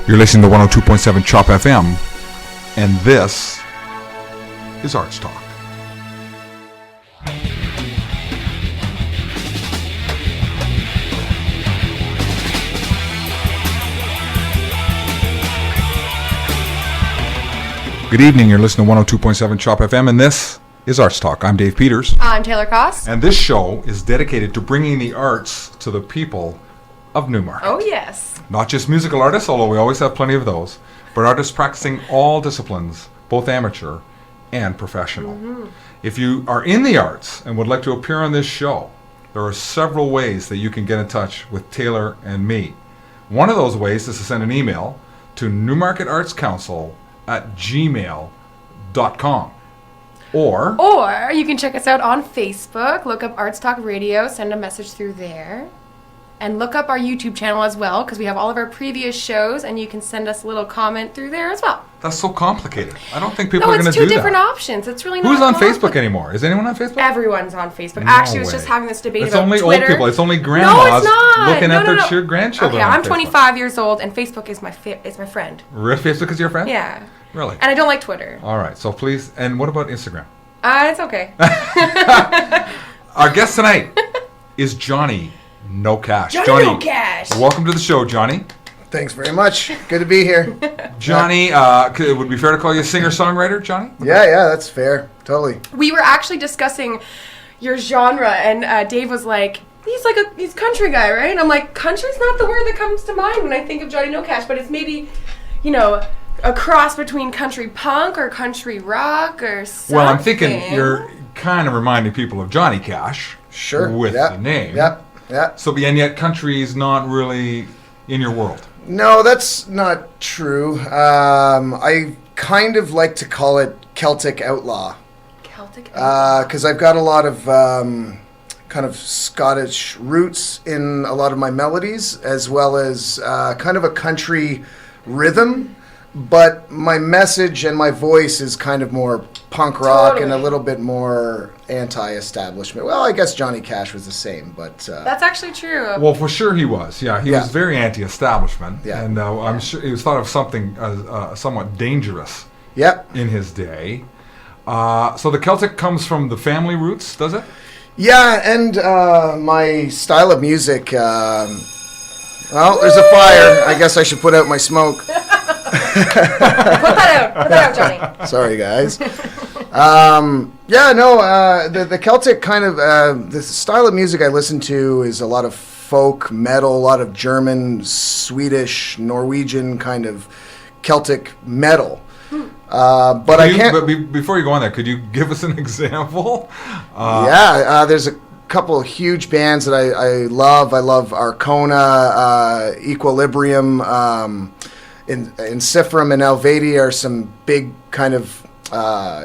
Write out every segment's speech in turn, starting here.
You're listening to 102.7 Chop FM, and this is ArtsTalk. Good evening, you're listening to 102.7 Chop FM, and this is ArtsTalk. I'm Dave Peters. I'm Taylor Koss. And this show is dedicated to bringing the arts to the people of Newmarket. Oh, yes. Not just musical artists, although we always have plenty of those, but artists practicing all disciplines, both amateur and professional. Mm-hmm. If you are in the arts and would like to appear on this show, there are several ways that you can get in touch with Taylor and me. One of those ways is to send an email to newmarketartscouncil@gmail.com. Or you can check us out on Facebook, look up ArtsTalk Radio, send a message through there. And look up our YouTube channel as well, because we have all of our previous shows, and you can send us a little comment through there as well. That's so complicated. I don't think people are going to do that. No, it's two different options. It's really not. Who's on Facebook anymore? Is anyone on Facebook? Everyone's on Facebook. No Actually, I was way. just having this debate it's about only Twitter. Old people. It's only grandmas no, it's not. looking at their No. grandchildren. Okay, on I'm Facebook. 25 years old, and Facebook is my friend. Really? Facebook is your friend? Yeah. Really? And I don't like Twitter. All right. So please, and what about Instagram? It's okay. Our guest tonight is Johnny NoCash. Johnny NoCash. Welcome to the show, Johnny. Thanks very much. Good to be here. Johnny, it would be fair to call you a singer-songwriter, Johnny? Yeah, that's fair. Totally. We were actually discussing your genre, and Dave was like, he's country guy, right? And I'm like, country's not the word that comes to mind when I think of Johnny NoCash, but it's maybe, a cross between country punk or country rock or something. Well, I'm thinking you're kind of reminding people of Johnny Cash. Sure. With the name. Yep. So, and yet country is not really in your world. No, that's not true. I kind of like to call it Celtic outlaw. Celtic outlaw. Because I've got a lot of kind of Scottish roots in a lot of my melodies, as well as kind of a country rhythm. But my message and my voice is kind of more punk rock and a little bit more anti-establishment. Well, I guess Johnny Cash was the same, but... That's actually true. Well, for sure he was. Yeah, he was very anti-establishment. Yeah. And I'm sure he was thought of something somewhat dangerous in his day. So the Celtic comes from the family roots, does it? Yeah, and my style of music... well, there's a fire. I guess I should put out my smoke. Put that out, Johnny. Sorry, guys. The Celtic kind of the style of music I listen to is a lot of folk metal, a lot of German, Swedish, Norwegian kind of Celtic metal. But I can't. But before you go on there, could you give us an example? There's a couple of huge bands that I love. I love Arcona, Equilibrium. Encifrum and Helvetia are some big kind of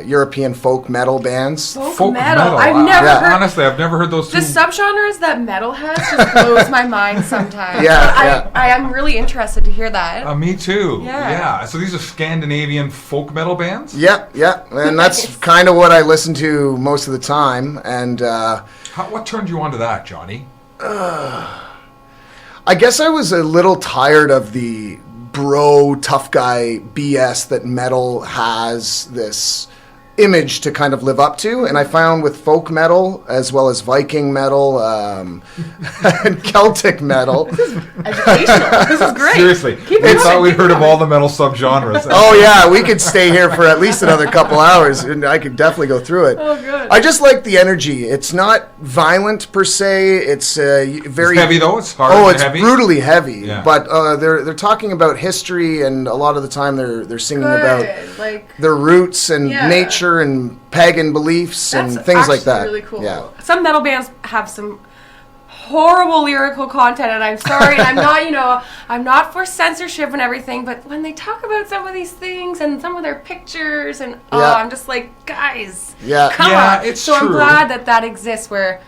European folk metal bands. Folk metal. I've never heard. Honestly, I've never heard those two. The subgenres that metal has just blows my mind sometimes. I am really interested to hear that. Me too. Yeah. So these are Scandinavian folk metal bands? Yeah. And that's kind of what I listen to most of the time. And what turned you on to that, Johnny? I guess I was a little tired of the bro tough guy BS that metal has this image to kind of live up to, and I found with folk metal as well as Viking metal and Celtic metal. This is educational. This is great. Seriously, we thought we'd heard of all the metal subgenres. Oh yeah, we could stay here for at least another couple hours, and I could definitely go through it. Oh, good. I just like the energy. It's not violent per se. It's very it's heavy though. It's hard. Oh, it's heavy. brutally heavy. Yeah. But they're talking about history, and a lot of the time they're singing about their roots and nature and pagan beliefs and things like that. That's really cool. Yeah. Some metal bands have some horrible lyrical content, and I'm sorry, and I'm not for censorship and everything, but when they talk about some of these things and some of their pictures, and I'm just like, guys, come on. It's so true. I'm glad that exists where,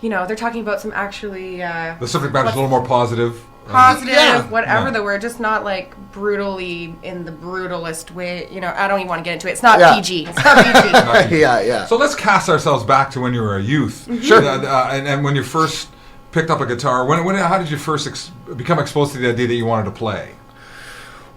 they're talking about some actually... the subject matter is a little more positive. Whatever the word, just not like brutally in the brutalist way. I don't even want to get into it. It's not PG. It's not PG. Yeah. So let's cast ourselves back to when you were a youth. Mm-hmm. Sure. And when you first picked up a guitar, how did you first become exposed to the idea that you wanted to play?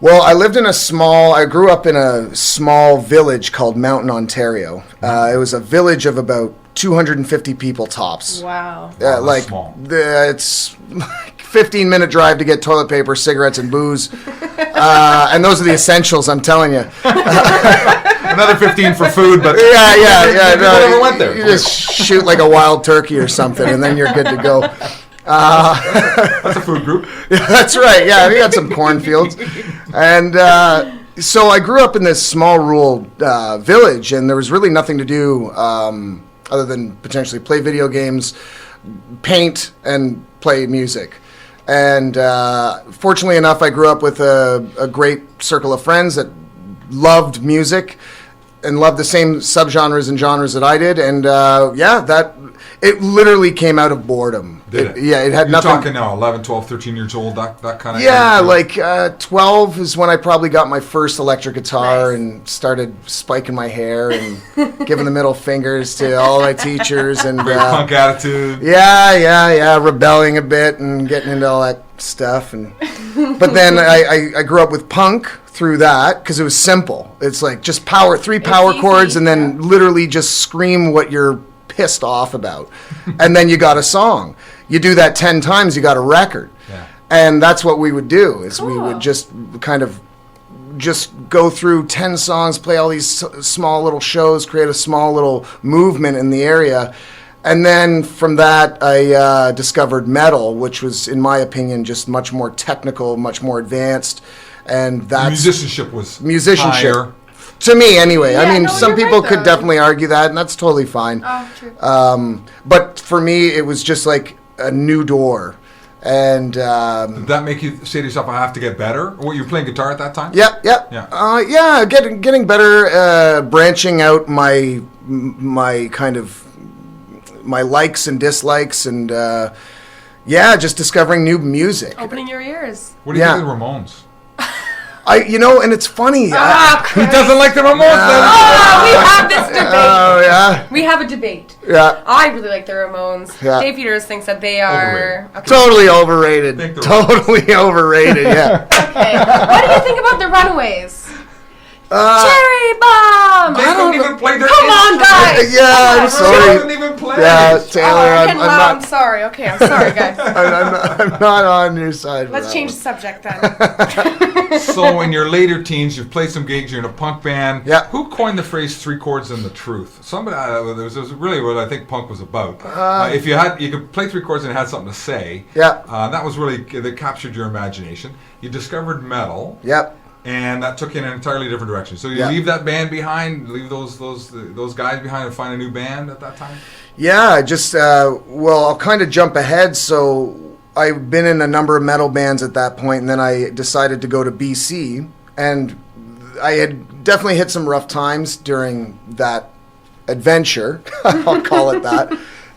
Well, I grew up in a small village called Mountain, Ontario. It was a village of about 250 people tops. Wow. That's small. It's like 15-minute drive to get toilet paper, cigarettes, and booze. And those are the essentials, I'm telling you. Another 15 for food, but Yeah. never went there. You just shoot like a wild turkey or something, and then you're good to go. That's a food group. Yeah, that's right. Yeah, we got some cornfields. And so I grew up in this small rural village, and there was really nothing to do other than potentially play video games, paint, and play music. And fortunately enough, I grew up with a great circle of friends that loved music and loved the same subgenres and genres that I did. And it literally came out of boredom. Did it? Yeah, it had You're nothing. talking now, 11, 12, 13 years old, that kind of Yeah, age? like 12 is when I probably got my first electric guitar Nice. and started spiking my hair and giving the middle fingers to all my teachers. And Great punk attitude. yeah, rebelling a bit and getting into all that stuff. But then I grew up with punk through that because it was simple. It's like just three power easy, chords, and then literally just scream what you're pissed off about. And then you got a song. You do that 10 times, you got a record. Yeah. And that's what we would do, is we Cool. would just kind of just go through 10 songs, play all these small little shows, create a small little movement in the area. And then from that, I discovered metal, which was, in my opinion, just much more technical, much more advanced. And that's Musicianship was musicianship. higher. To me, anyway. Yeah, I mean, no, some you're people right, could though. definitely argue that, and that's totally fine. Oh, true. But for me, it was just like a new door. And Did that make you say to yourself, I have to get better? Or were you playing guitar at that time? yeah. Getting better, branching out my kind of my likes and dislikes, and just discovering new music. Opening your ears. What do you Yeah. think of the Ramones? And it's funny. Who doesn't like the Ramones then? Oh, we have this debate. Oh yeah, We have a debate. yeah. I really like the Ramones. Yeah. Dave Peters thinks that they are... Okay. Totally overrated. Think they're Totally overrated. Yeah. Okay. What do you think about the Runaways? Cherry Bomb! They don't even play their Come on, instruments. guys! Yeah, I'm She sorry. doesn't even play. Yeah, Taylor, I'm I'm sorry. Okay, I'm sorry, guys. I'm not on your side. for Let's that change one. the subject then. So in your later teens, you've played some gigs. You're in a punk band. Yeah. Who coined the phrase "three chords and the truth"? Somebody. It was really what I think punk was about. If you could play three chords and it had something to say. Yeah. That was really that captured your imagination. You discovered metal. Yep. And that took you in an entirely different direction. So you Yeah. leave that band behind, leave those guys behind, and find a new band at that time. Yeah, just I'll kind of jump ahead. So I've been in a number of metal bands at that point, and then I decided to go to BC, and I had definitely hit some rough times during that adventure. I'll call it that.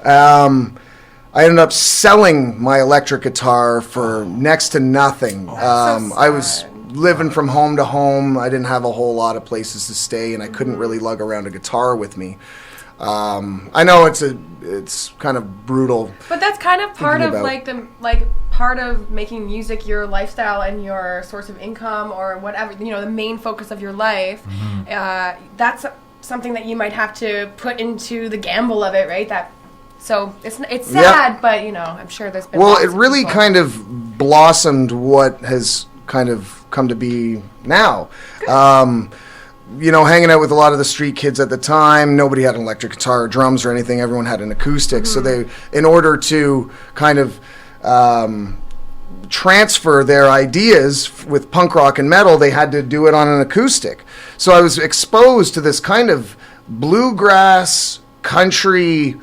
I ended up selling my electric guitar for next to nothing. I was living from home to home. I didn't have a whole lot of places to stay, and I couldn't really lug around a guitar with me. I know it's kind of brutal. But that's kind of part of Thinking part of making music your lifestyle and your source of income or whatever, the main focus of your life. That's something that you might have to put into the gamble of it, right? So it's sad, but I'm sure there's been lots It of really people. kind of blossomed what has kind of come to be now. Hanging out with a lot of the street kids at the time, nobody had an electric guitar or drums or anything. Everyone had an acoustic. So they, in order to kind of transfer their ideas with punk rock and metal, they had to do it on an acoustic. So I was exposed to this kind of bluegrass, country,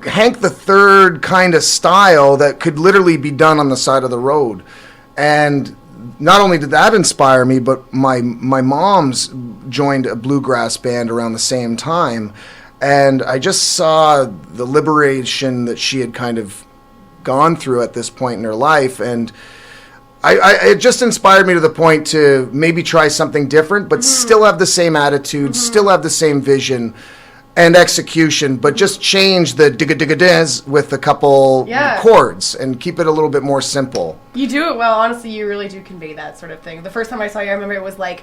Hank the Third kind of style that could literally be done on the side of the road. And not only did that inspire me, but my mom's joined a bluegrass band around the same time, and I just saw the liberation that she had kind of gone through at this point in her life, and it just inspired me to the point to maybe try something different, but still have the same attitude, still have the same vision, and execution, but just change the digga-digga-daz with a couple Yeah. chords and keep it a little bit more simple. You do it well. Honestly, you really do convey that sort of thing. The first time I saw you, I remember it was like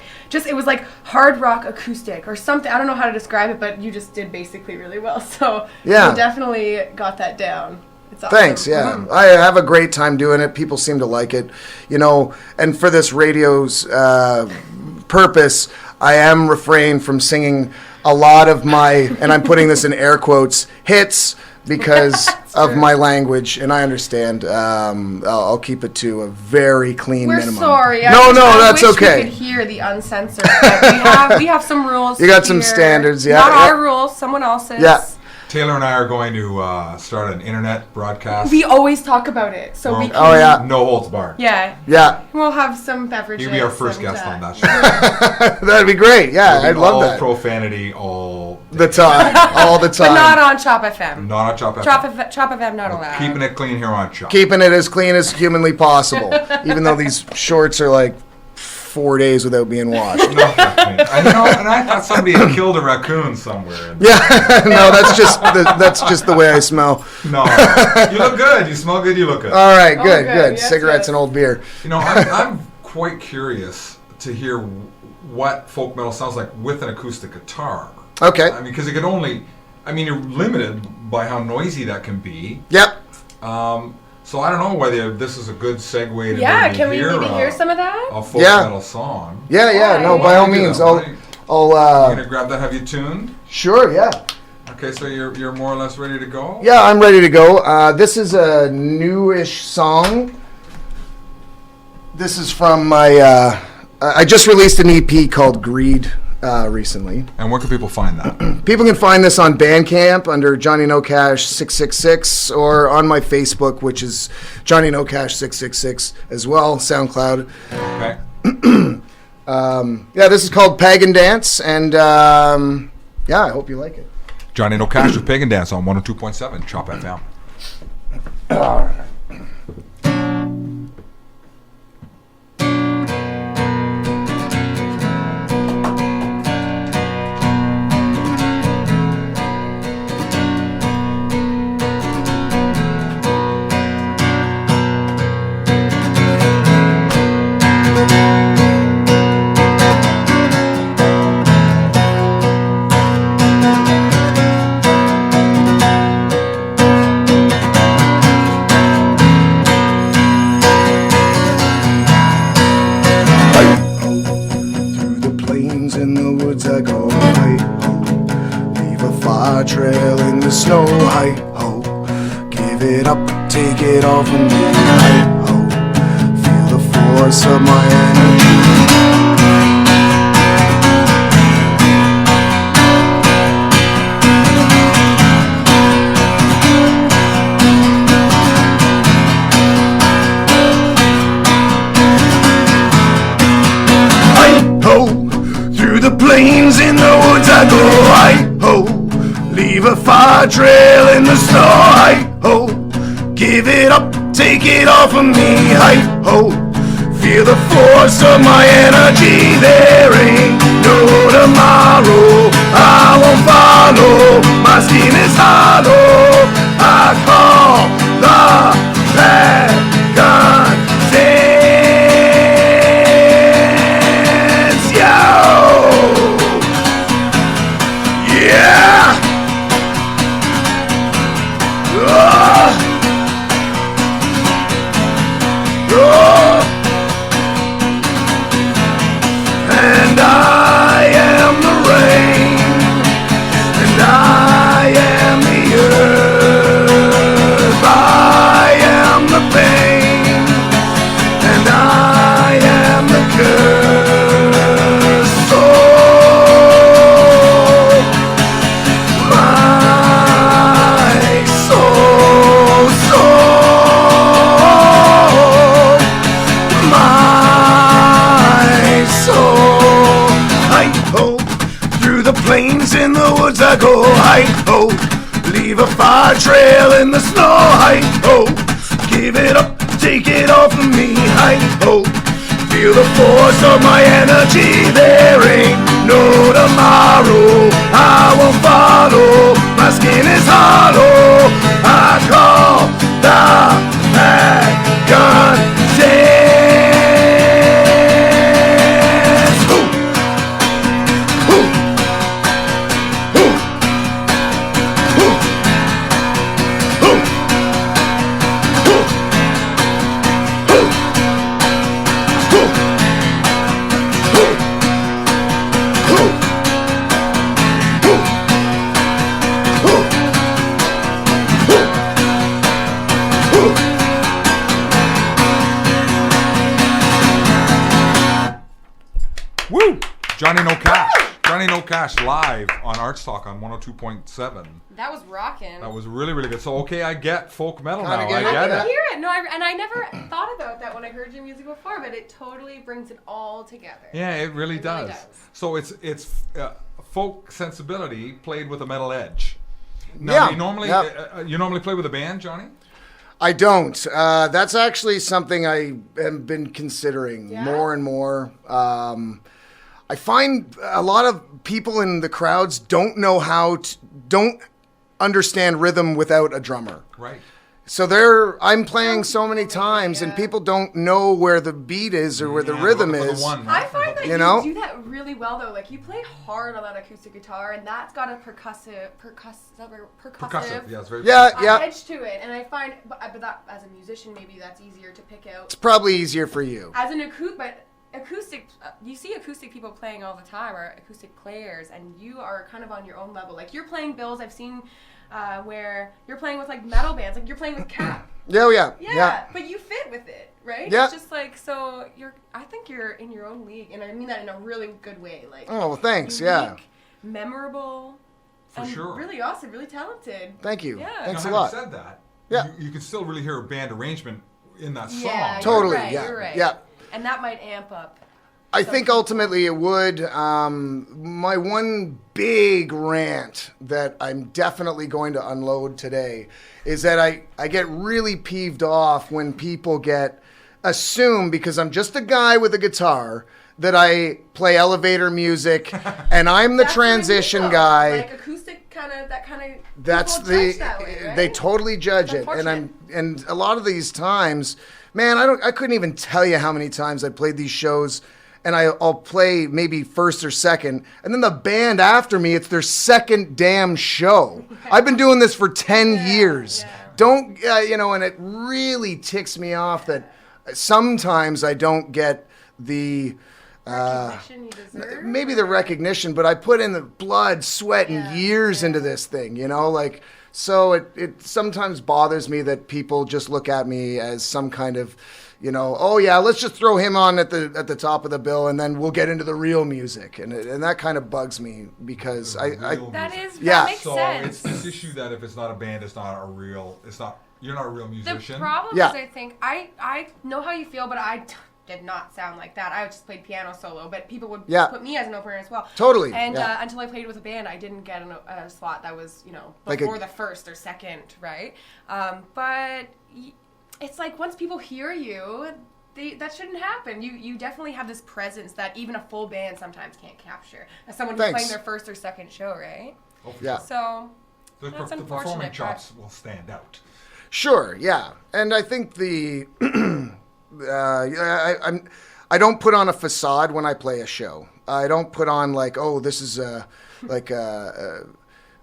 hard rock acoustic or something. I don't know how to describe it, but you just did basically really well. So Yeah. you definitely got that down. It's awesome. Thanks, yeah. Mhm. I have a great time doing it. People seem to like it, you know. And for this radio's purpose, I am refrained from singing a lot of my, and I'm putting this in air quotes, hits because of true. my language, and I understand. I'll keep it to a very clean We're minimum. sorry. No, I that's wish okay. We could hear the uncensored. But we have some rules. You got some here. standards, yeah, Not yeah. our rules. Someone else's. Yeah. Taylor and I are going to start an internet broadcast. We always talk about it, so we can. Oh, yeah. No holds barred. Yeah. Yeah, We'll have some beverages. You'll be our first and, guest on that show. that'd be great. Yeah, I'd love all that. profanity, all The time, all the time. But not on Chop FM. not on Chop Chop FM not allowed. Keeping it clean here on Chop. Keeping it as clean as humanly possible, even though these shorts are like 4 days without being washed. No, and I thought somebody had killed a raccoon somewhere. Yeah, no, that's just the way I smell. No, you look good. You smell good. You look good. All right, Oh, good. yes, Cigarettes yes. and old beer. You know, I'm quite curious to hear what folk metal sounds like with an acoustic guitar. Okay. I mean, because it could only, you're limited by how noisy that can be. Yep. So I don't know whether this is a good segue to Yeah, maybe can we hear maybe hear some of that? a folk Yeah. metal song. Yeah. No, by all means, I'll. You're gonna grab that. Have you tuned? Sure. Yeah. Okay, so you're more or less ready to go. Yeah, I'm ready to go. This is a newish song. This is from my. I just released an EP called Greed recently. And where can people find that? People can find this on Bandcamp under Johnny NoCash 666 or on my Facebook, which is Johnny NoCash 666 as well, SoundCloud. Okay. Yeah, this is called Pagan Dance, and yeah, I hope you like it. Johnny NoCash with Pagan Dance on 102.7 Chop FM. Trail in the snow, hi ho. Give it up, take it all from me, hi ho. Feel the force of my energy. Hi ho, through the plains in the woods I go, hi ho. Leave a fire trail in the snow, hi-ho. Give it up, take it all from me, hi-ho. Feel the force of my energy. There ain't no tomorrow. I won't follow. My skin is hollow. I call the Pagan Dance, yo! Yeah! And I am the rain, and I am the earth, I am the pain, and I am the curse. Oh, my soul, my soul. Hi-ho, through the plains in the woods I go. Hi-ho, leave a fire trail in the snow. Hi-ho, give it up, take it all from me. Hi-ho, feel the force of my energy. There ain't no tomorrow. I won't will follow. My skin is hollow. I call the dragon dance. Ooh. Ooh. Ooh. Ooh. Ooh. Woo! Johnny NoCash. Johnny NoCash live on ArtsTalk on 102.7. That was rocking. That was really, really good. So, okay, I get folk metal Kinda now. get I it. get I it. can hear it. No, and I never thought about that when I heard your music before, but it totally brings it all together. Yeah, it really It does. really does. So it's folk sensibility played with a metal edge. Now, Yeah, you normally play with a band, Johnny? I don't. That's actually something I have been considering Yeah? more and more. I find a lot of people in the crowds don't understand rhythm without a drummer. Right. So I'm playing so many times, and people don't know where the beat is or where the Yeah, rhythm they're looking for is. the one, I right? find that You you know? do that really well, though. Like, you play hard on that acoustic guitar, and that's got a percussive, Percussive. Yeah, it's very Yeah, percussive. yeah. edge to it. And I find, but that, as a musician, maybe that's easier to pick out. It's probably easier for you. As an acoustic, you see acoustic people playing all the time, or acoustic players, and you are kind of on your own level. Like, you're playing bills I've seen where you're playing with, like, metal bands. Like, you're playing with Cap. Yeah, yeah, Yeah, but you fit with it, right? Yeah. It's just like, so I think you're in your own league, and I mean that in a really good way. Like, Oh, well, thanks. unique, Yeah. memorable, For and sure. really awesome, really talented. Thank you. Yeah. Thanks Now, a lot. having said that, Yeah. you can still really hear a band arrangement in that song. Yeah, right? Totally, You're right, yeah, you're right. yeah. And that might amp up. I some think people. ultimately it would. My one big rant that I'm definitely going to unload today is that I get really peeved off when people assume because I'm just a guy with a guitar that I play elevator music and I'm the That's what I mean, transition though. guy. Like acoustic kind of, that kind of. That's people judge that way, right? they totally judge It's it, and a lot of these times, man, I couldn't even tell you how many times I played these shows, and I'll play maybe first or second, and then the band after me, it's their second damn show. I've been doing this for 10 years. yeah. Don't and it really ticks me off that sometimes I don't get the. recognition you deserve. Maybe the recognition, but I put in the blood, sweat, and Yeah, years into this thing, like, so it sometimes bothers me that people just look at me as some kind of, oh yeah, let's just throw him on at the top of the bill and then we'll get into the real music. And that kind of bugs me because The real That music. is, Yeah. that makes So sense. it's this issue that if it's not a band, you're not a real The musician. problem Yeah. is, I think, I know how you feel, but I did not sound like that. I just played piano solo, but people would Yeah. put me as an opener as well. Totally, And yeah. until I played with a band, I didn't get a slot that was, Like before the first or second, right? But it's like once people hear you, that shouldn't happen. You definitely have this presence that even a full band sometimes can't capture. As someone who's Thanks. playing their first or second show, right? Oh, for Yeah. sure. So The, that's the performing unfortunate. chops will stand out. Sure, yeah, and I think I don't put on a facade when I play a show. I don't put on like, oh, this is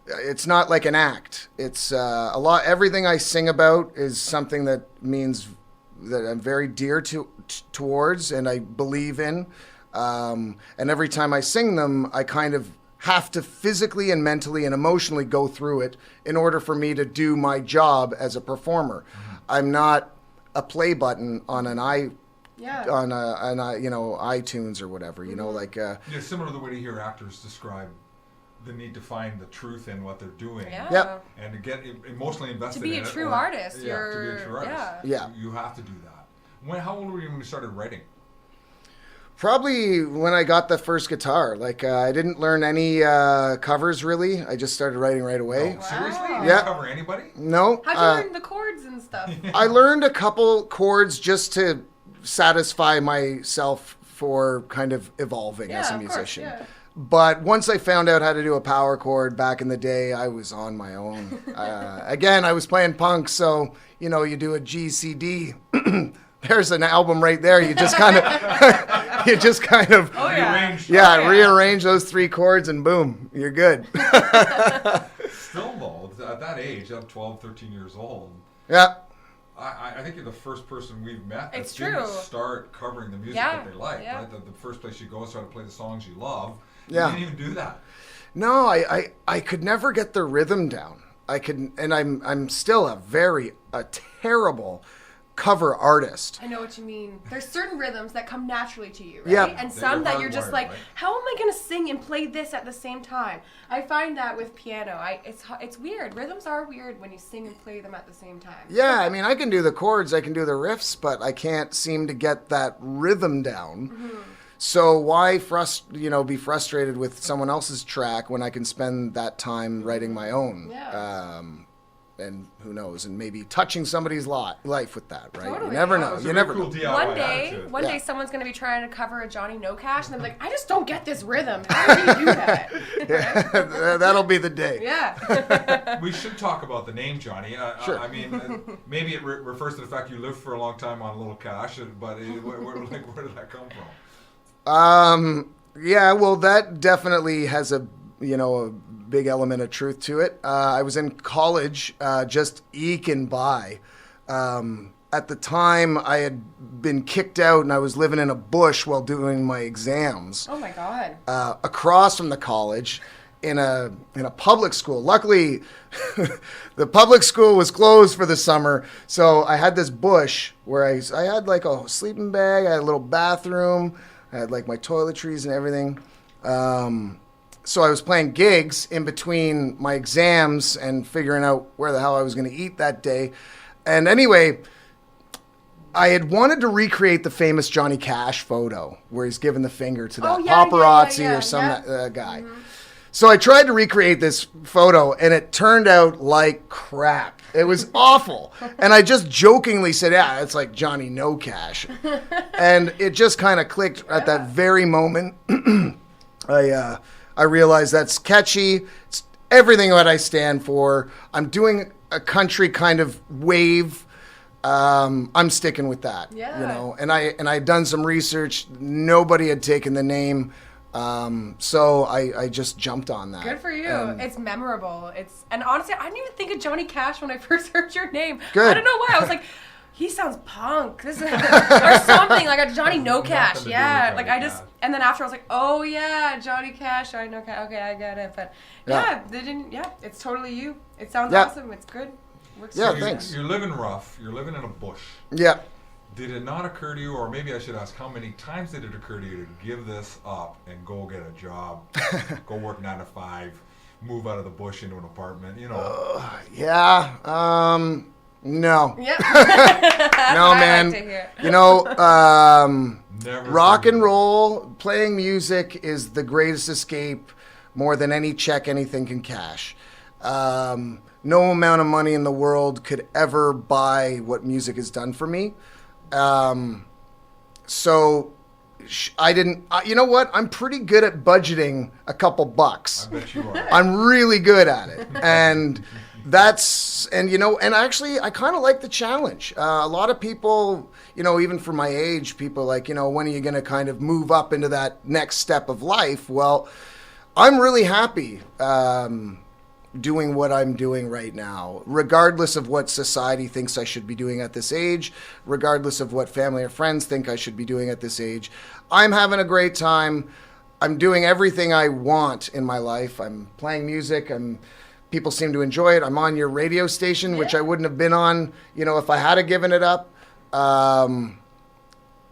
it's not like an act. It's a lot. Everything I sing about is something that means that I'm very dear towards and I believe in. And every time I sing them, I kind of have to physically and mentally and emotionally go through it in order for me to do my job as a performer. Mm-hmm. I'm not a play button on an yeah. iTunes or whatever. Like Yeah, similar to the way to hear actors describe the need to find the truth in what they're doing. Yeah. Yep. And to get emotionally invested To be in a it, true or- artist, Yeah, to be you're- a true artist. Yeah. You have to do that. How old were you when you started writing? Probably when I got the first guitar. Like I didn't learn any covers really. I just started writing right away. Oh, seriously? You Wow. didn't Yeah. cover anybody? No, How'd you learn the chords and stuff? I learned a couple chords just to satisfy myself for kind of evolving as a of course, musician. yeah. But once I found out how to do a power chord back in the day, I was on my own. Again, I was playing punk, so, you know, you do a G, C, D. There's an album right there. You just kind of, Oh, yeah. rearrange those 3 chords and boom, you're good. Still, though, at that age, I'm 12, 13 years old. Yeah. I think you're the first person we've met that It's didn't true. start covering the music Yeah, that they like. yeah. Right? The first place you go is try to play the songs you love. Yeah. You didn't even do that. No, I could never get the rhythm down. I'm still a terrible cover artist. I know what you mean. There's certain rhythms that come naturally to you, right? Yeah. And That some you're that you're just hardwired, like, right? how am I going to sing and play this at the same time? I find that with piano. It's weird. Rhythms are weird when you sing and play them at the same time. Yeah, I mean, I can do the chords, I can do the riffs, but I can't seem to get that rhythm down. Mm-hmm. So why be frustrated with someone else's track when I can spend that time writing my own? Yeah. And who knows, and maybe touching somebody's life with that, right? Totally. You never Oh, know. It's a You very never cool know. DIY One Yeah. day someone's going to be trying to cover a Johnny NoCash, and they're like, I just don't get this rhythm. How do you do that? Yeah, that'll be the day. Yeah. We should talk about the name, Johnny. Sure. I mean, maybe it refers to the fact you lived for a long time on a little cash, but where did that come from? Yeah, well, that definitely has a big element of truth to it. I was in college, just eking by. At the time, I had been kicked out, and I was living in a bush while doing my exams. Oh my God. Across from the college, in a public school. Luckily, the public school was closed for the summer, so I had this bush where I had like a sleeping bag, I had a little bathroom, I had like my toiletries and everything. So I was playing gigs in between my exams and figuring out where the hell I was going to eat that day. And anyway, I had wanted to recreate the famous Johnny Cash photo where he's giving the finger to that paparazzi or some guy. Mm-hmm. So I tried to recreate this photo, and it turned out like crap. It was awful. And I just jokingly said, yeah, it's like Johnny NoCash. And it just kind of clicked at that very moment. I realized that's catchy. It's everything that I stand for. I'm doing a country kind of wave. I'm sticking with that. Yeah. And I'd done some research. Nobody had taken the name. So I just jumped on that. Good for you. It's memorable. And honestly, I didn't even think of Johnny Cash when I first heard your name. Good. I don't know why. I was like, he sounds punk. Or something like a Johnny NoCash. Nothing to do Yeah. with Like Johnny I just Cash. and then after I was like, oh yeah, Johnny Cash, Johnny NoCash. Okay, I get it. But it's totally you. It sounds awesome. It's good. Works Yeah, for you. thanks. You're living rough. You're living in a bush. Yeah. Did it not occur to you, or maybe I should ask, how many times did it occur to you to give this up and go get a job, go work 9 to 5, move out of the bush into an apartment? Yeah. No. Yep. No, I man. like to hear. Never Rock forget and it. roll, playing music is the greatest escape, more than any check anything can cash. No amount of money in the world could ever buy what music has done for me. So I didn't, you know what? I'm pretty good at budgeting a couple bucks. I bet you are. I'm really good at it. And and actually I kind of like the challenge. A lot of people, even for my age, people like, when are you going to kind of move up into that next step of life? Well, I'm really happy doing what I'm doing right now, regardless of what society thinks I should be doing at this age, regardless of what family or friends think I should be doing at this age. I'm having a great time. I'm doing everything I want in my life. I'm playing music. People seem to enjoy it. I'm on your radio station, which I wouldn't have been on, if I had given it up.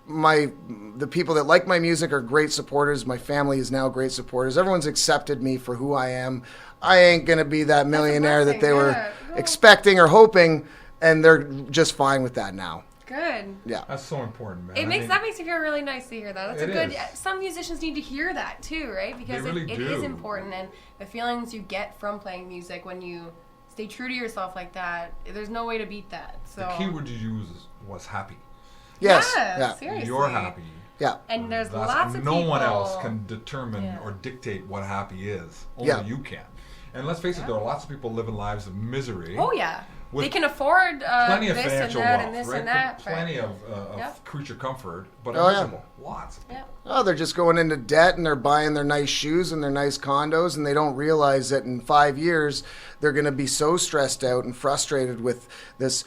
The people that like my music are great supporters. My family is now great supporters. Everyone's accepted me for who I am. I ain't gonna be that millionaire that they were expecting or hoping, and they're just fine with that now. Good. Yeah. That's so important, man. That makes me feel really nice to hear that. That's It a good. is. Some musicians need to hear that too, right? Because They really it do. is important, and the feelings you get from playing music when you stay true to yourself like that, there's no way to beat that. So The key word you use was happy. Yes. Yeah, Yeah. seriously. You're happy. Yeah. And there's That's- lots of no people. one else can determine Yeah. or dictate what happy is. Only Yeah. you can. And let's face it, there are lots of people living lives of misery. Oh yeah. With They can afford plenty of this and financial that wealth, and this right? and that. Plenty of Yep. creature comfort, but Oh, yeah. miserable. Lots. Yeah. Oh, they're just going into debt and they're buying their nice shoes and their nice condos, and they don't realize that in 5 years they're going to be so stressed out and frustrated with this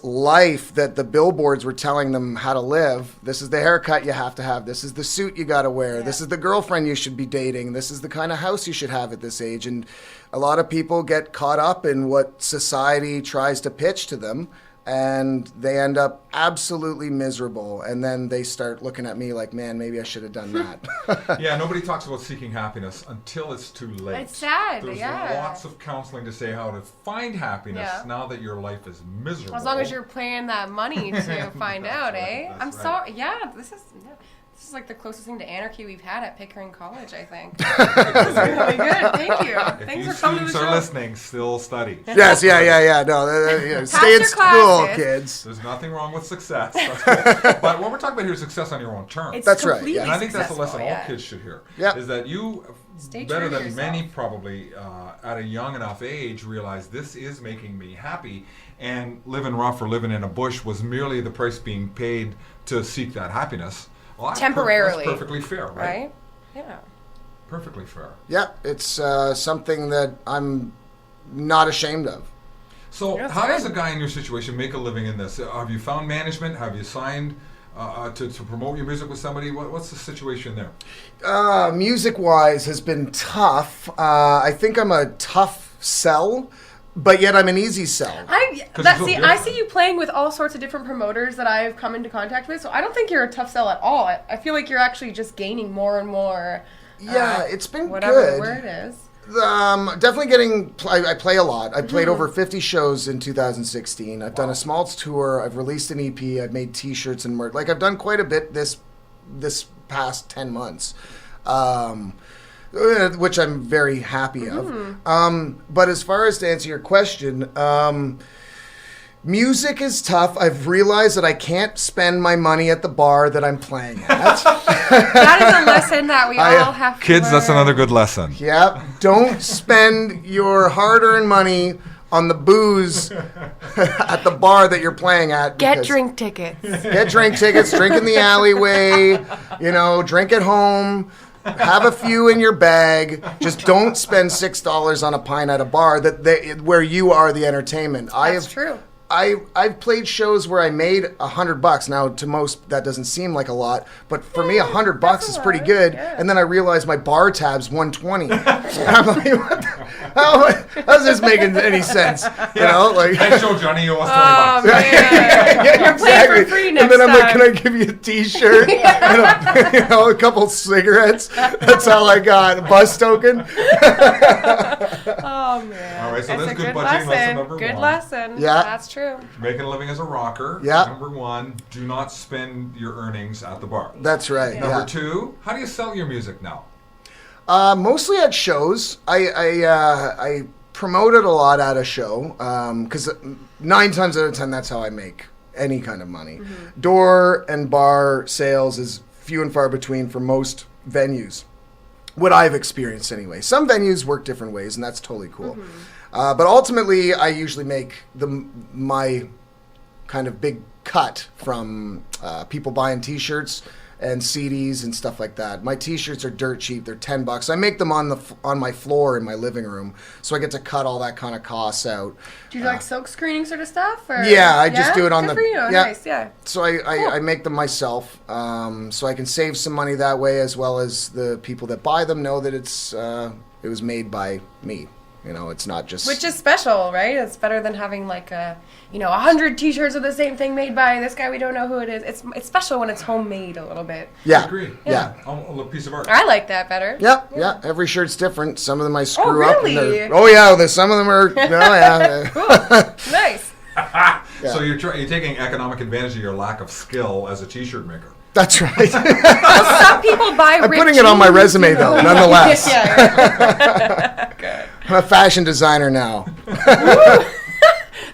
life that the billboards were telling them how to live. This is the haircut you have to have. This is the suit you got to wear. Yeah. This is the girlfriend you should be dating. This is the kind of house you should have at this age. And a lot of people get caught up in what society tries to pitch to them, and they end up absolutely miserable. And then they start looking at me like, man, maybe I should have done that. Yeah, nobody talks about seeking happiness until it's too late. It's sad, There's yeah. lots of counseling to say how to find happiness Yeah. now that your life is miserable. As long as you're paying that money to find out, right, eh? that's I'm right. sorry. Yeah, this is like the closest thing to anarchy we've had at Pickering College, I think. This is really good. Thank you. If Thanks you for coming to the students show. are listening, still study. Yes, yeah. No, stay in your school, classes. kids. There's nothing wrong with success. That's cool. But what we're talking about here is success on your own terms. It's That's right, completely yeah. And I think that's a lesson successful, all kids should hear. Yep. Is that you, Stay better true to than many yourself. probably, at a young enough age, realize this is making me happy, and living rough or living in a bush was merely the price being paid to seek that happiness. Well, that's Temporarily. that's perfectly fair, right? Right? Yeah. Perfectly fair. Yeah, it's something that I'm not ashamed of. So, That's how does a good. guy in your situation make a living in this? Have you found management? Have you signed to promote your music with somebody? What's the situation there? Music-wise has been tough. I think I'm a tough sell, but yet I'm an easy sell. I 'Cause it's so I different. see you playing with all sorts of different promoters that I've come into contact with, so I don't think you're a tough sell at all. I feel like you're actually just gaining more and more. Yeah, it's been whatever good. the word is. Definitely getting. I play a lot. I played Mm-hmm. over 50 shows in 2016. I've done a small tour. I've released an EP. I've made T-shirts and merch. Like I've done quite a bit this past 10 months, which I'm very happy of. But as far as to answer your question, music is tough. I've realized that I can't spend my money at the bar that I'm playing at. That is a lesson that we all have to Kids, that's learn. another good lesson. Yep. Don't spend your hard-earned money on the booze at the bar that you're playing at. Get because- drink tickets. Get drink tickets. Drink in the alleyway. Drink at home. Have a few in your bag. Just don't spend $6 on a pint at a bar where you are the entertainment. That's true. I've played shows where I made $100. Now, to most, that doesn't seem like a lot, but for me, $100 that's is a pretty lot, good. yeah. And then I realized my bar tab's $120. I'm like, how's this making any sense? Next show, Johnny, you owe us Oh, $20. man. Yeah, playing for free next and then I'm like, time. can I give you a T-shirt and a couple cigarettes? That's all I got. A bus token. Oh, man. All right, so That's that's a good good budgeting lesson lesson. number Good one. lesson. Yeah. That's true. Making a living as a rocker. Yeah. Number one, do not spend your earnings at the bar. That's right. Number Yeah. two, how do you sell your music now? Mostly at shows. I promoted a lot at a show because 9 times out of 10 that's how I make any kind of money. Door and bar sales is few and far between for most venues. What I've experienced anyway. Some venues work different ways, and that's totally cool. But ultimately, I usually make my kind of big cut from people buying T-shirts and CDs and stuff like that. My T-shirts are dirt cheap; they're $10. I make them on my floor in my living room, so I get to cut all that kind of costs out. Do you like silk screening sort of stuff? Or? Yeah, I just do it on Good the- for you. yeah. Nice, yeah. So I make them myself, so I can save some money that way, as well as the people that buy them know that it was made by me. It's not just... Which is special, right? It's better than having like 100 T-shirts of the same thing made by this guy we don't know who it is. It's special when it's homemade a little bit. Yeah. I agree. Yeah. A piece of art. I like that better. Yeah. Every shirt's different. Some of them I screw up. And really? some of them are... Nice. So you're taking economic advantage of your lack of skill as a T-shirt maker. That's right. Well, some people buy I'm ripped putting it on my jeans, resume, though, nonetheless. yeah. Good. I'm a fashion designer now.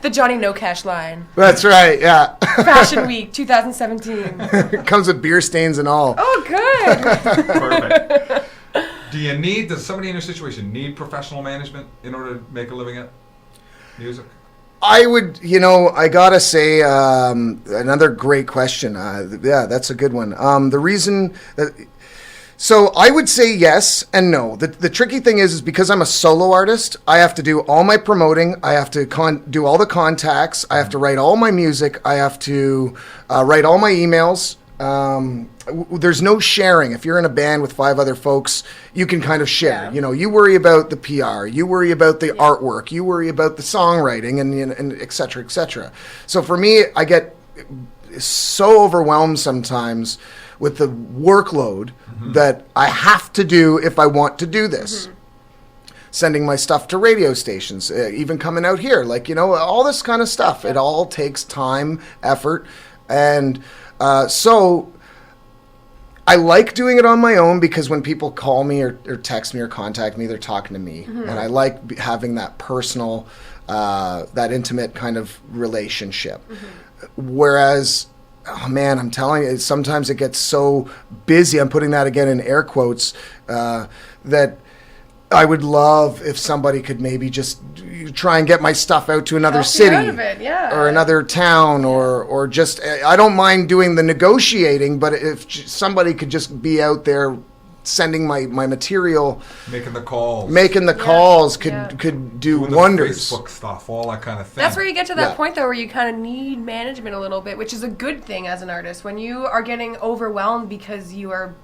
The The Johnny NoCash line. That's right, yeah. Fashion Week 2017. Comes with beer stains and all. Oh, good. Perfect. Does somebody in your situation need professional management in order to make a living at music? I would, I gotta say, another great question. Yeah, that's a good one. The reason that, so I would say yes and no. The tricky thing is because I'm a solo artist, I have to do all my promoting. I have to do all the contacts. I have to write all my music. I have to write all my emails. There's no sharing. If you're in a band with 5 other folks, you can kind of share. Yeah. You worry about the PR, you worry about the artwork, you worry about the songwriting, and et cetera, et cetera. So for me, I get so overwhelmed sometimes with the workload that I have to do if I want to do this. Sending my stuff to radio stations, even coming out here, all this kind of stuff. It all takes time, effort, and so I like doing it on my own because when people call me or text me or contact me, they're talking to me. And I like having that personal, that intimate kind of relationship. Whereas, oh man, I'm telling you, sometimes it gets so busy, I'm putting that again in air quotes, that I would love if somebody could maybe just try and get my stuff out to another city or another town or just, I don't mind doing the negotiating, but if somebody could just be out there sending my material, making the calls, could do doing wonders. The Facebook stuff, all that kind of thing. That's where you get to that point, though, where you kind of need management a little bit, which is a good thing as an artist. When you are getting overwhelmed because you are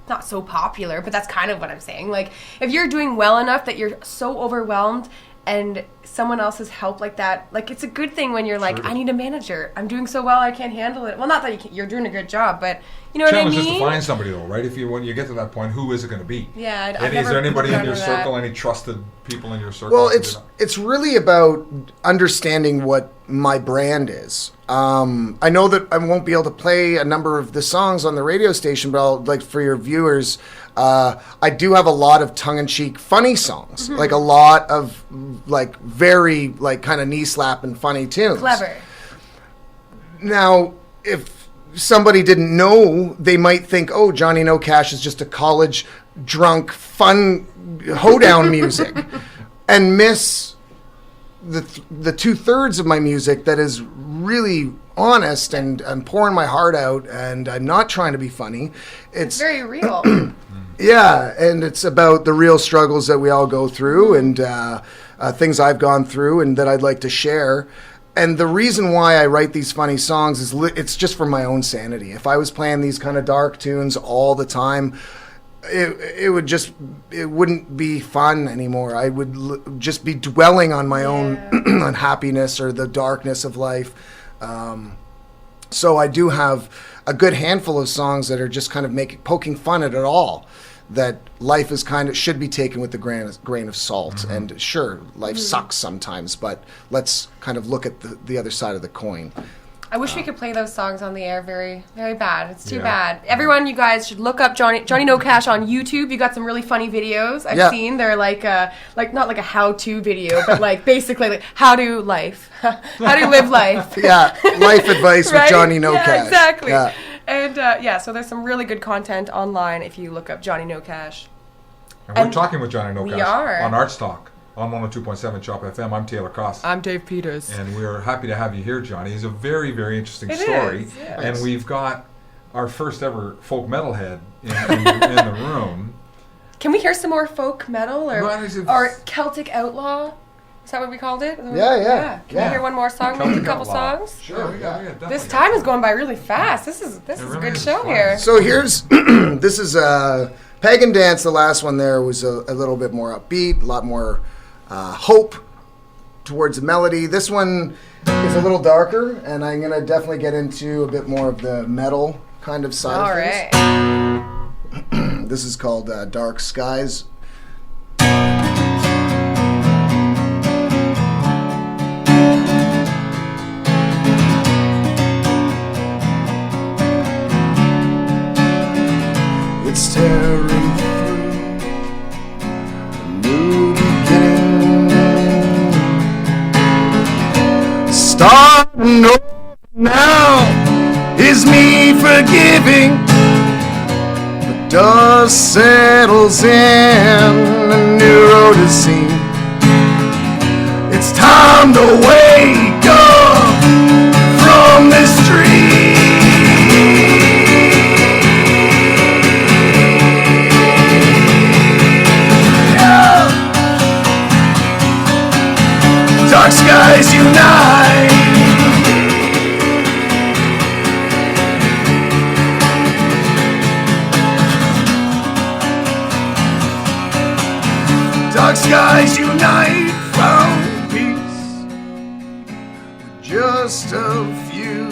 not so popular, but that's kind of what I'm saying. Like, if you're doing well enough that you're so overwhelmed and someone else's help like that, like, it's a good thing when you're like, I need a manager. I'm doing so well, I can't handle it. Well, not that you're doing a good job, but you know what I mean? Challenge is to find somebody, though, right? When you get to that point, who is it going to be? Yeah, is there anybody in your circle, any trusted people in your circle? Well, it's really about understanding what my brand is. I know that I won't be able to play a number of the songs on the radio station, but for your viewers, I do have a lot of tongue-in-cheek funny songs, like a lot of very kind of knee-slapping funny tunes. Clever. Now, if somebody didn't know, they might think, oh, Johnny NoCash is just a college drunk fun hoedown music, and miss the 2/3 of my music that is really honest, and I'm pouring my heart out, and I'm not trying to be funny. It's very real. Yeah, and it's about the real struggles that we all go through, and things I've gone through and that I'd like to share. And the reason why I write these funny songs is it's just for my own sanity. If I was playing these kind of dark tunes all the time, it wouldn't be fun anymore. I would just be dwelling on my own unhappiness or the darkness of life. So I do have a good handful of songs that are just kind of poking fun at it all. That life is should be taken with a grain of salt. And sure, life sucks sometimes, but let's kind of look at the other side of the coin. I wish we could play those songs on the air. Very, very bad. It's too bad. Everyone, you guys should look up Johnny NoCash on YouTube. You got some really funny videos I've seen. They're like not like a how-to video, but basically how to live life. Life advice with Johnny NoCash. Yeah, exactly. Yeah. And so there's some really good content online if you look up Johnny NoCash. And we're talking with Johnny NoCash we are. on ArtsTalk on 102.7 Chop FM. I'm Taylor Koss. I'm Dave Peters. And we're happy to have you here, Johnny. It's a very, very interesting story. Is, yeah. And we've got our first ever folk metalhead in the room. Can we hear some more folk metal or Celtic Outlaw? Is that what we called it? Yeah. Can we hear one more song? Maybe a couple songs? Sure. This time is going by really fast. This is a good show here. So here's this is Pagan Dance. The last one there was a little bit more upbeat, a lot more hope towards the melody. This one is a little darker, and I'm gonna definitely get into a bit more of the metal kind of side of things. All right. This is called Dark Skies. It's tearing through a new beginning. starting over now is me forgiving. The dust settles in, a new road is seen. It's time to wake up from this dream. Yeah. Dark skies unite. Dark skies unite, found peace, just a few.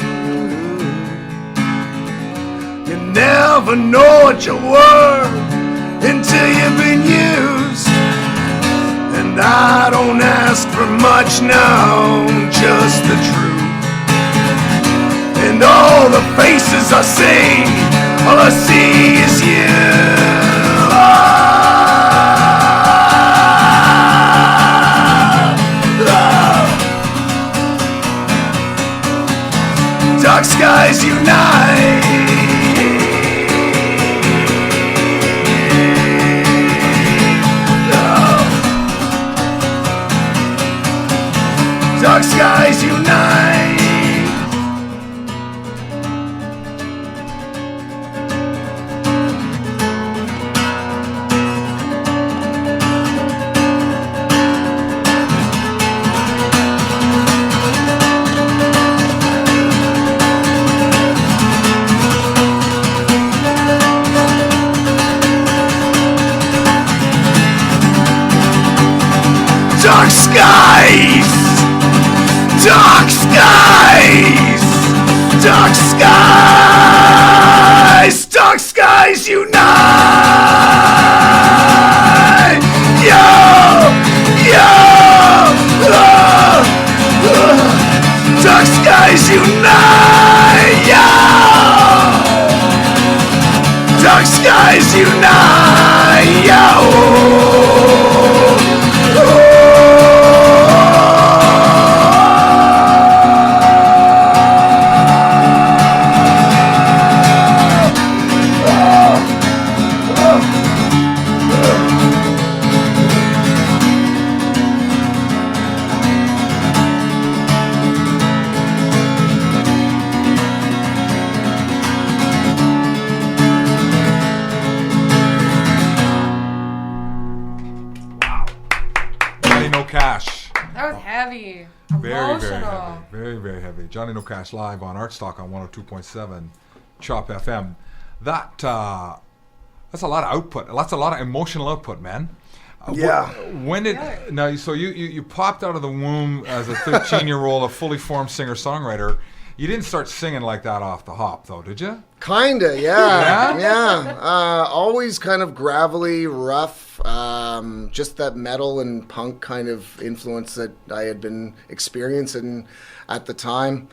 You never know what you're worth until you've been used. And I don't ask for much now, just the truth. And all the faces I see, all I see is you. Dark skies unite. Dark skies unite. Dark skies! Dark skies! Dark skies! Dark skies unite! Yo! Yo! Dark skies unite! Yo! Dark skies unite! Yo! Johnny NoCash. That was heavy. Very, very Emotional. heavy. Very, very heavy. Johnny NoCash live on ArtsTalk on 102.7 Chop FM. That's a lot of output. That's a lot of emotional output, man. Yeah. When did now? So you popped out of the womb as a 13-year-old, a fully formed singer-songwriter. You didn't start singing like that off the hop, though, did you? Kinda, yeah. Yeah? Yeah. Always kind of gravelly, rough. Just that metal and punk kind of influence that I had been experiencing at the time.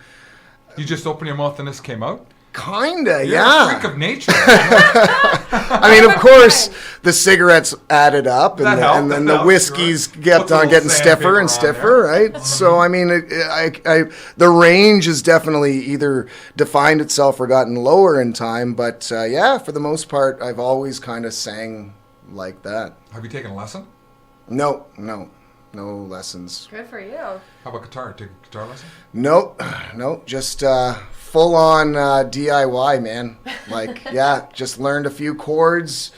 You just opened your mouth and this came out? Kinda, You're yeah. a freak of nature. I mean, of course, the cigarettes added up, That and, helped, and then that the helped, whiskeys right. kept Puts a on little getting sandpaper stiffer on and stiffer, there. right? So, I mean, the range has definitely either defined itself or gotten lower in time, but yeah, for the most part, I've always kind of sang like that. Have you taken a lesson? No lessons. Good for you. How about guitar? Take a guitar lesson? Nope, just full on DIY, man. Like, yeah, just learned a few chords,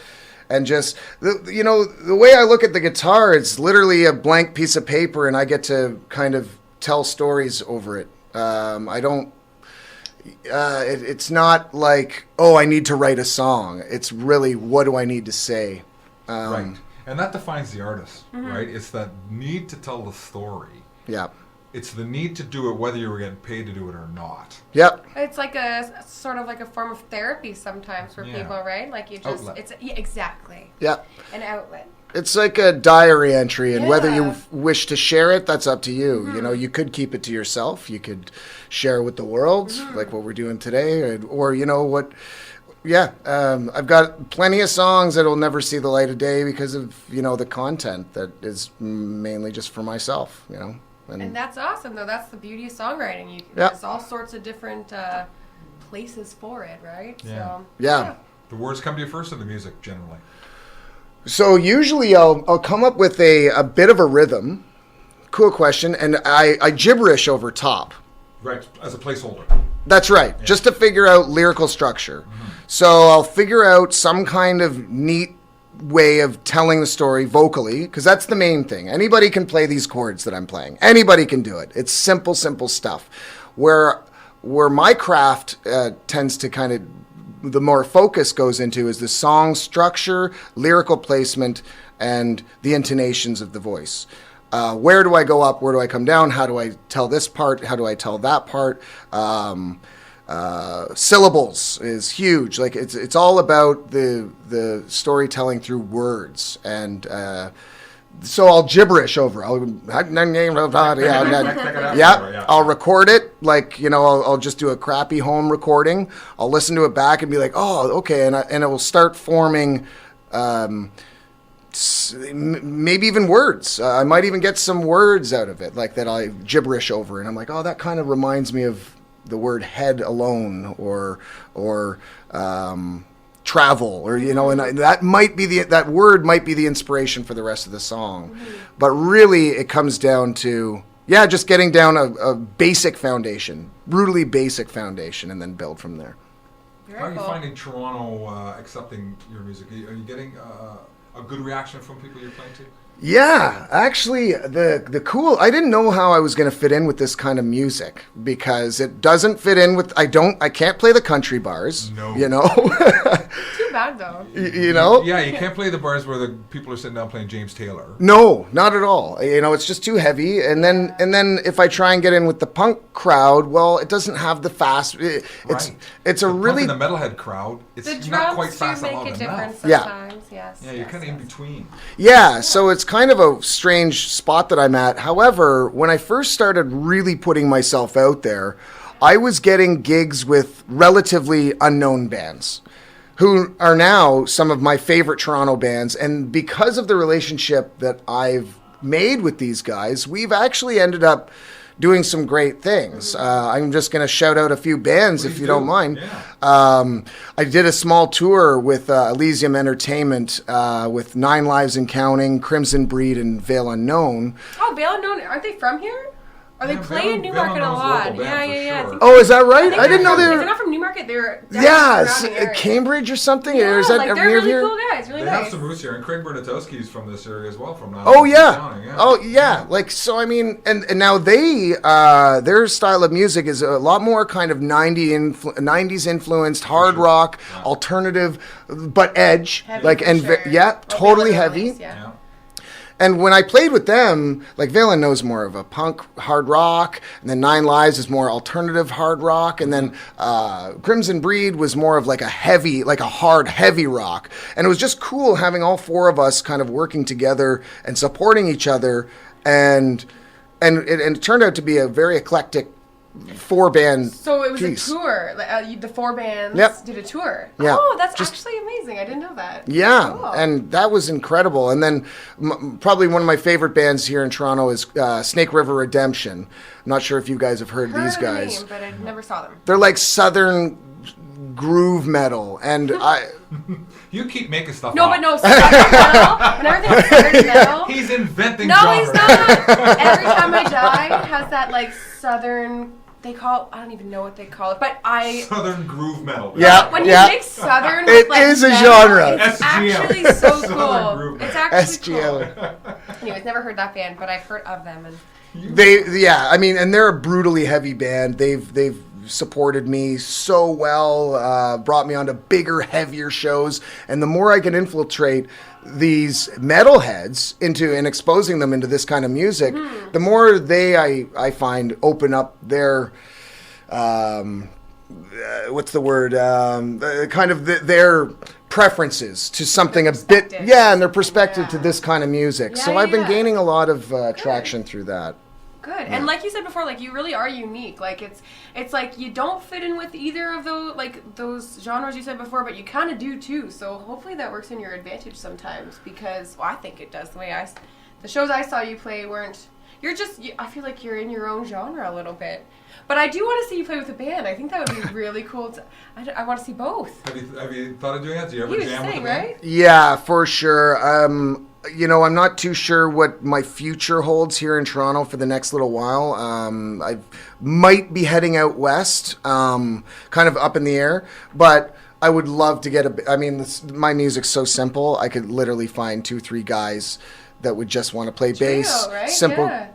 and just the way I look at the guitar, it's literally a blank piece of paper, and I get to kind of tell stories over it. I don't. It's not like, oh, I need to write a song. It's really, what do I need to say? Right. And that defines the artist, right? It's that need to tell the story. Yeah. It's the need to do it whether you were getting paid to do it or not. Yep. It's like a sort of like a form of therapy sometimes for Yeah. people, right? Like you just, Outlet. exactly. Yep. An outlet. It's like a diary entry, and whether you Yeah. wish to share it, that's up to you. You know, you could keep it to yourself. You could share it with the world, like what we're doing today, or you know what. Yeah, I've got plenty of songs that'll never see the light of day because of the content that is mainly just for myself. And that's awesome, though. That's the beauty of songwriting. Yeah. There's all sorts of different places for it, right? Yeah. So, Yeah. The words come to you first in the music, generally. So usually I'll come up with a bit of a rhythm. Cool question. And I gibberish over top. Right, as a placeholder. That's right. Just to figure out lyrical structure. So I'll figure out some kind of neat way of telling the story vocally, because that's the main thing. Anybody can play these chords that I'm playing. Anybody can do it. It's simple stuff. Where my craft tends to kind of, the more focus goes into is the song structure, lyrical placement, and the intonations of the voice. Where do I go up? Where do I come down? How do I tell this part? How do I tell that part? Syllables is huge. Like it's all about the storytelling through words, and so I'll gibberish over. I'll record it. Like I'll just do a crappy home recording. I'll listen to it back and be like, oh, okay, and it will start forming. Maybe even words. I might even get some words out of it, like that I gibberish over, and I'm like, oh, that kind of reminds me of the word head alone, or travel, or and that might be that word might be the inspiration for the rest of the song. But really, it comes down to just getting down a basic foundation, brutally basic foundation, and then build from there. very How are you cool. finding Toronto accepting your music? Are you getting a good reaction from people you're playing to? Yeah, actually, the cool. I didn't know how I was going to fit in with this kind of music, because it doesn't fit in with. I can't play the country bars. No. Too bad, though. Yeah, you can't play the bars where the people are sitting down playing James Taylor. No, not at all. It's just too heavy. And then if I try and get in with the punk crowd, well, it doesn't have the fast. It's a really punk and the metalhead crowd. It's The not quite drums fast do make a enough. difference Yeah. sometimes. Yes. Yeah, you're yes, kind of in yes. between. Yeah, so it's kind of a strange spot that I'm at. However, when I first started really putting myself out there, I was getting gigs with relatively unknown bands who are now some of my favorite Toronto bands. And because of the relationship that I've made with these guys, we've actually ended up doing some great things. I'm just going to shout out a few bands if you don't mind. Yeah. I did a small tour with Elysium Entertainment with 9 Lives and Counting, Crimson Breed, and Veil Unknown. Oh, Veil Unknown, aren't they from here? Or they Yeah, play Veil- in Newmarket Veil a Unknown's a lot. local Yeah, band for yeah. sure. Oh, is that right? think I didn't know they're they If were. they're not from Newmarket, they're Yeah, surrounding areas. Cambridge or something? Yeah, Or is that like, they're near really here? cool guys. Really They nice. have some roots here, and Craig Bernatowski's from this area as well. From Oh yeah. County, Oh yeah. Like, so I mean, and now they their style of music is a lot more kind of 90s influenced hard sure. rock, Yeah. alternative, but edge. Heavy like for and sure. totally Veil heavy. Unknown, yeah. Yeah. And when I played with them, like Valen knows more of a punk hard rock, and then 9 Lives is more alternative hard rock, and then Crimson Breed was more of like a heavy, like a hard heavy rock. And it was just cool having all 4 of us kind of working together and supporting each other, and it turned out to be a very eclectic 4-band So it was piece. a tour. Like, the 4 bands Yep. did a tour. Yeah. Oh, that's Just- actually amazing. I didn't know that. Yeah, Cool. and that was incredible. And then probably one of my favorite bands here in Toronto is Snake River Redemption. I'm not sure if you guys have heard these the guys. name, but I never saw them. They're like southern groove metal, and You keep making stuff No, up. but no, southern metal. Whenever they have southern metal. He's inventing No, genres. he's not. Every Time I Die has that like southern. I don't even know what they call it, but Southern groove metal. Yeah. when you mix southern, It with, like, is a metal, genre. It's SGM. actually so Southern cool. groove It's metal. actually SGL. cool. Anyways, never heard that band, but I've heard of them. And I mean, and they're a brutally heavy band. They've supported me so well, brought me onto bigger, heavier shows, and the more I can infiltrate these metalheads into and exposing them into this kind of music, the more I find open up their what's the word? Kind of their preferences to something a bit, perspective. and their perspective to Yeah. this kind of music. Yeah, So I've been yeah. gaining a lot of traction through that. good. And like you said before, like you really are unique. Like it's like you don't fit in with either of those genres you said before, but you kind of do too. So hopefully that works in your advantage sometimes, because I think it does. The shows I saw you play weren't. I feel like you're in your own genre a little bit. But I do want to see you play with a band. I think that would be really cool. I want to see both. Have you thought of doing that? Do you ever You were jam with a saying, band? right? Yeah, for sure. I'm not too sure what my future holds here in Toronto for the next little while. I might be heading out west, kind of up in the air, but I would love to get my music's so simple. I could literally find 2-3 guys that would just want to play bass, right?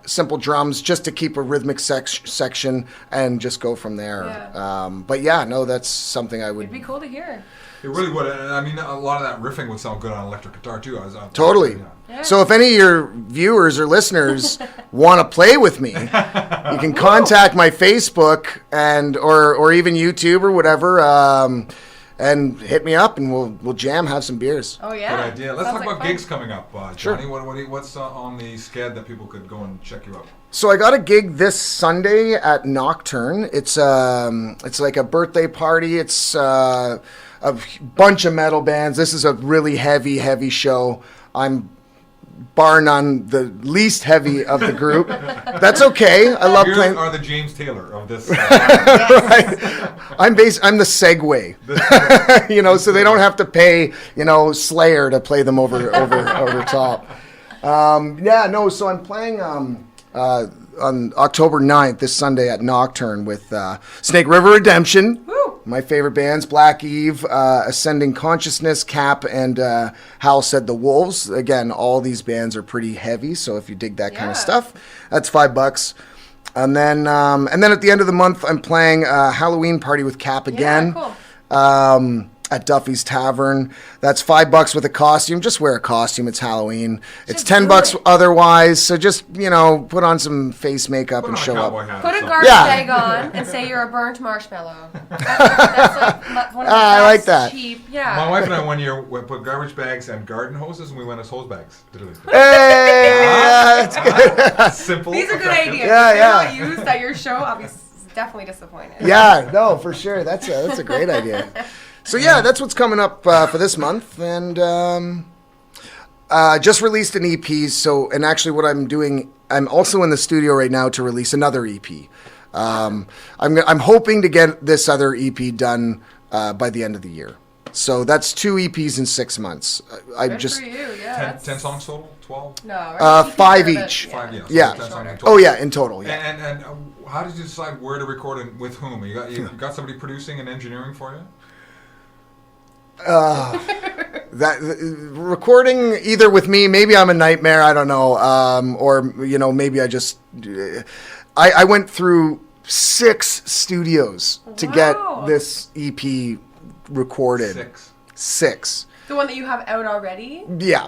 simple drums, just to keep a rhythmic section and just go from there. Yeah. But yeah, no, that's something I would. It'd be cool to hear. It really would. I mean, a lot of that riffing would sound good on electric guitar too. Totally. Yeah. So if any of your viewers or listeners want to play with me, you can contact my Facebook or even YouTube or whatever, and hit me up, and we'll jam, have some beers. Oh yeah. Good idea. Let's Sounds talk like about fun. gigs coming up, Johnny. Sure. What's on the sched that people could go and check you out? So I got a gig this Sunday at Nocturne. It's like a birthday party. It's a bunch of metal bands. This is a really heavy show. I'm bar none the least heavy of the group. That's okay. I love You playing. are the James Taylor of this. Right. I'm the Segway. So they don't have to pay, Slayer to play them over top. So I'm playing on October 9th, this Sunday at Nocturne with Snake River Redemption. Woo! My favorite bands, Black Eve, Ascending Consciousness, Cap, and Hal Said the Wolves. Again, all these bands are pretty heavy, so if you dig that kind of stuff, that's $5. And then at the end of the month, I'm playing a Halloween party with Cap again. Yeah, cool. At Duffy's Tavern. That's $5 with a costume. Just wear a costume. It's Halloween. It's Just $10 do it. otherwise. So just, put on some face makeup and show up. Put a garbage bag on and say you're a burnt marshmallow. That's like one of the I like best that. cheap. Yeah. My wife and I one year put garbage bags and garden hoses, and we went as hose bags. Literally. Hey, that's good. Simple. These are good effective. ideas. Yeah, If they're yeah. not used at your show, I'll be definitely disappointed. Yeah, no, for sure. That's a great idea. So yeah, that's what's coming up for this month, and just released an EP. And actually, what I'm doing, I'm also in the studio right now to release another EP. I'm hoping to get this other EP done by the end of the year. So that's 2 EPs in 6 months. Good for you. Yeah. 10 songs total? 12? No. Right? 5 each. Yeah. 5, Yeah. 10 songs in Oh total. yeah, in total. Yeah. And how did you decide where to record and with whom? You got somebody producing and engineering for you? That recording either with me, maybe I'm a nightmare, I don't know, or maybe I went through 6 studios to get this EP recorded. 6. The one that you have out already? Yeah.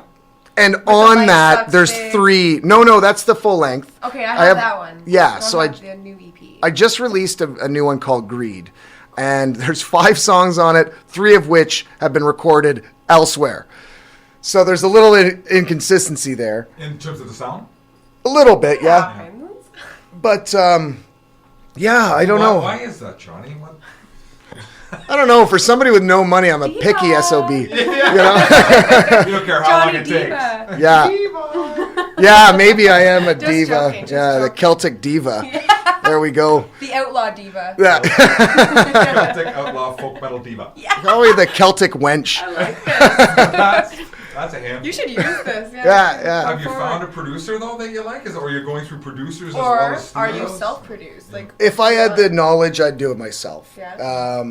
And the on length that, that's there's big. 3. No, that's the full length. Okay, I have that one. Yeah, So so I have the new EP. I just released a new one called Greed. And there's 5 songs on it, 3 of which have been recorded elsewhere. So there's a little inconsistency there. In terms of the sound? A little bit, yeah. Happens. But, yeah, I don't know. Why is that, Johnny? What? I don't know. For somebody with no money, I'm a picky Diva. SOB. You don't care how long Johnny it takes. Diva. Yeah. Yeah, maybe I am a Just diva. joking, just Yeah, the joking. Celtic diva. There we go. The outlaw diva. Yeah. Celtic outlaw folk metal diva. Probably the Celtic wench. I like this. That's a hint. You should use this. Yeah. Yeah. Have you found a producer though that you like? Or you're going through producers as well Or as are you studios? self-produced? Like, If I had the knowledge, I'd do it myself. Yeah.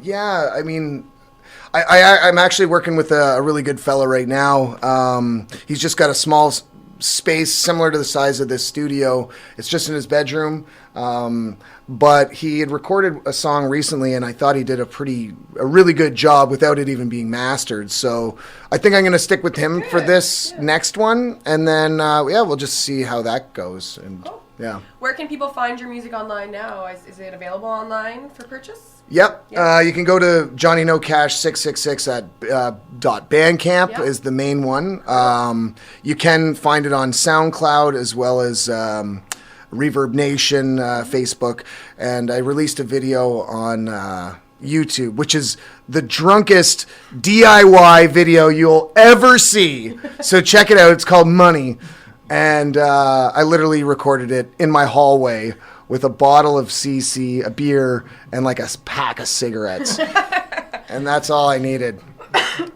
Yeah, I mean, I'm actually working with a really good fella right now. He's just got a small space similar to the size of this studio. It's just in his bedroom. But he had recorded a song recently, and I thought he did a really good job without it even being mastered. So I think I'm going to stick with him for this next one, and then we'll just see how that goes. And Cool. yeah. where can people find your music online now? Is it available online for purchase? Yep. Yeah. You can go to Johnny NoCash 666 at .bandcamp Yep. is the main one. You can find it on SoundCloud as well as Reverb Nation, Facebook, and I released a video on YouTube, which is the drunkest DIY video you'll ever see. So check it out. It's called Money. And I literally recorded it in my hallway with a bottle of CC, a beer, and like a pack of cigarettes. And that's all I needed.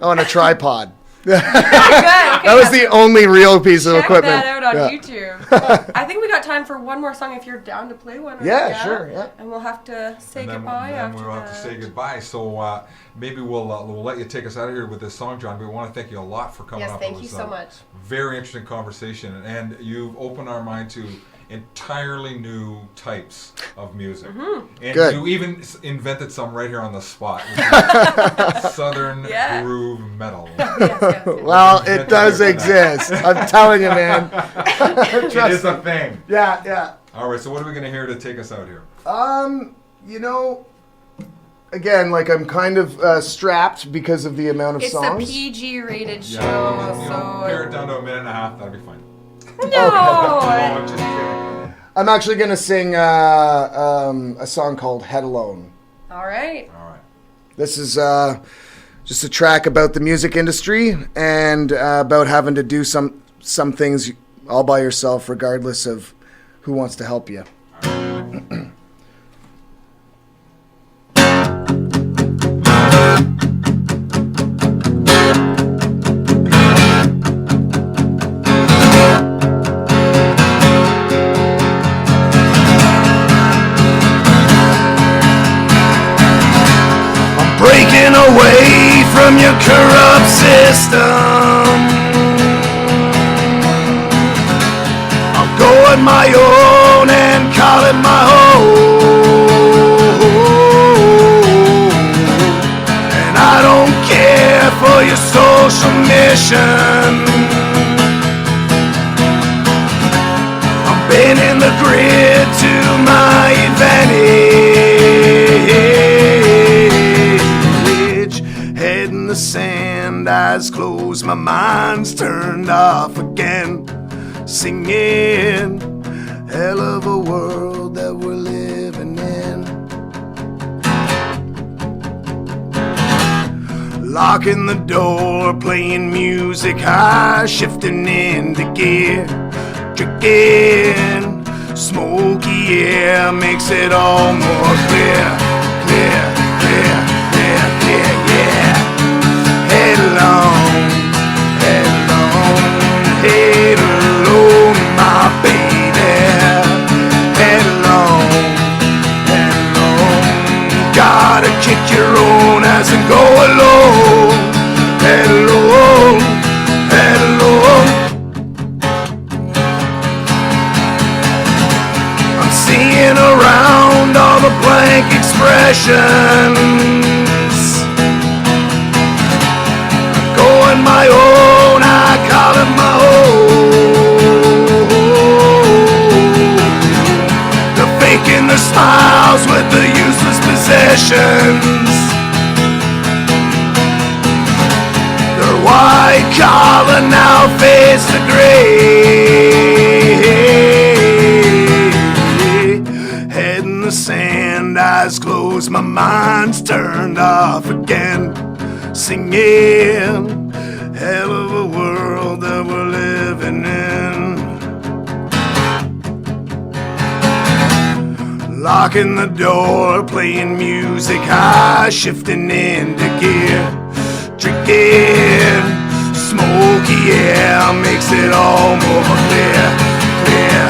Oh, and a tripod. That was the only real piece of equipment. Check that out on YouTube. I think we got time for one more song if you're down to play one. Yeah, sure. Yeah. And we'll have to say goodbye then after we'll have to say goodbye. So maybe we'll let you take us out of here with this song, John. We want to thank you a lot for coming Yes, up. thank you so much. Very interesting conversation, and you've opened our mind to entirely new types of music. And Good. you even invented some right here on the spot. Which is Southern groove metal. Yes. Well, it does exist. I'm telling you, man. It is a thing. Yeah. All right, so what are we going to hear to take us out here? You know, again, like I'm kind of strapped because of the amount of It's songs. a PG rated show, Pare it so down to a minute and a half, that'll be fine. no. I'm just kidding. I'm actually going to sing a song called Head Alone. All right. This is just a track about the music industry and about having to do some things all by yourself, regardless of who wants to help you. Breaking away from your corrupt system, I'll go on my own and call it my home. And I don't care for your social mission. I'm bending the grid to my advantage. Head in the sand, eyes closed, my mind's turned off again. Singing, hell of a world that we're living in. Locking the door, playing music high, shifting into gear. Drinking, smoky air makes it all more clear. Head alone, my baby. Head alone. Gotta kick your own ass and go alone. Head alone. I'm seeing around all the blank expressions. Going my own, I call it my own. They're faking their smiles with the useless possessions. Their white collar now fades to gray. Head in the sand, eyes closed, my mind's turned off again. Singing, hell of a world that we're living in. Locking the door, playing music high, shifting into gear. Drinking, smoky air makes it all more clear. Yeah.